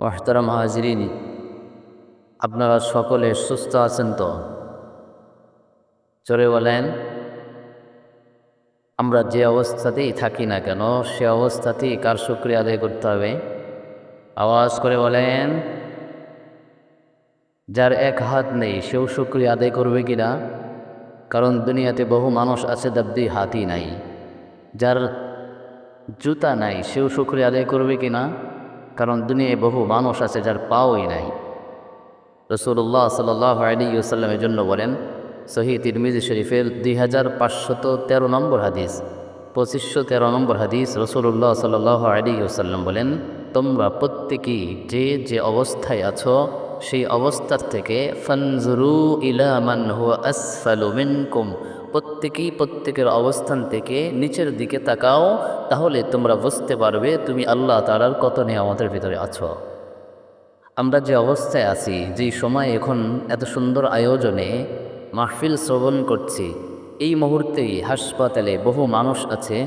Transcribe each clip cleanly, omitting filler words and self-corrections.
মুহতারাম হাজিরিন, আপনারা সকলে সুস্থ আছেন তো? জোরে বলেন। আমরা যে অবস্থাতেই থাকি না কেন সে অবস্থাতেই কার শুকরিয়া আদায় করতে হবে? আওয়াজ করে বলেন। যার এক হাত নেই সেও শুকরিয়া আদায় করবে কিনা? কারণ দুনিয়াতে বহু মানুষ আছে যার দুই হাতই নাই। যার জুতা নাই সেও শুকরিয়া আদায় করবে কিনা? কারণ দুনিয়ায় বহু মানুষ আছে যার পাওই নাই। রসুল্লাহ সাল্লাল্লাহু আলাইহি ওয়াসাল্লামের জন্য বলেন, সহিহ তিরমিজি শরীফের 2513 নম্বর হাদিস, 2513 নম্বর হাদিস, রসুল্লাহ সাল্লাল্লাহু আলাইহি ওয়াসাল্লাম বলেন, তোমরা প্রত্যেকেই যে যে অবস্থায় আছো সেই অবস্থার থেকে ফানজুরু ইলা মান হুয়া আসফালু মিনকুম, প্রত্যেকেই প্রত্যেকের অবস্থান থেকে নিচের দিকে তাকাও, তাহলে তোমরা বুঝতে পারবে তুমি আল্লাহ তাআলার কত নিয়ামতের ভিতরে আছো। আমরা যে অবস্থায় আছি, যেই সময় এখন এত সুন্দর আয়োজনে মাহফিল শ্রবণ করছি, এই মুহূর্তেই হাসপাতালে বহু মানুষ আছে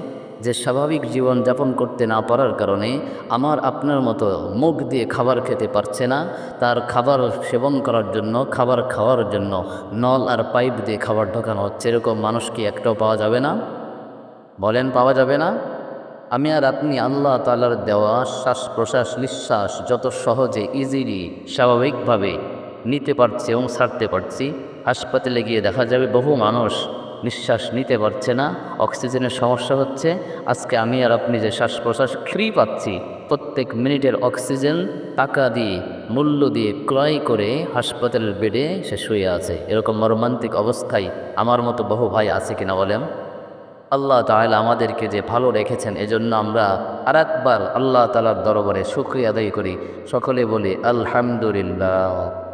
যে স্বাভাবিক জীবন যাপন করতে না পারার কারণে আমার আপনার মতো মুখ দিয়ে খাবার খেতে পারছে না। তার খাবার সেবন করার জন্য, খাবার খাওয়ার জন্য নল আর পাইপ দিয়ে খাবার ঢোকানো হচ্ছে। এরকম মানুষ কি একটাও পাওয়া যাবে না? বলেন, পাওয়া যাবে না? আমি আর আপনি আল্লাহ তাআলার দেওয়া শ্বাস প্রশ্বাস নিঃশ্বাস যত সহজে ইজিলি স্বাভাবিকভাবে নিতে পারছি এবং ছাড়তে পারছি, হাসপাতালে গিয়ে দেখা যাবে বহু মানুষ নিঃশ্বাস নিতে পারছে না, অক্সিজেনের সমস্যা হচ্ছে। আজকে আমি আর আপনি যে শ্বাস প্রশ্বাস ফ্রি পাচ্ছি, প্রত্যেক মিনিটের অক্সিজেন টাকা দিয়ে, মূল্য দিয়ে ক্রয় করে হাসপাতালের বেডে সে শুয়ে আছে। এরকম মর্মান্তিক অবস্থায় আমার মতো বহু ভাই আছে কিনা বলেন? আল্লাহ তাআলা আমাদেরকে যে ভালো রেখেছেন, এজন্য আমরা আর একবার আল্লাহ তাআলার দরবারে শুকরিয়া আদায় করি। সকলে বলি আলহামদুলিল্লাহ।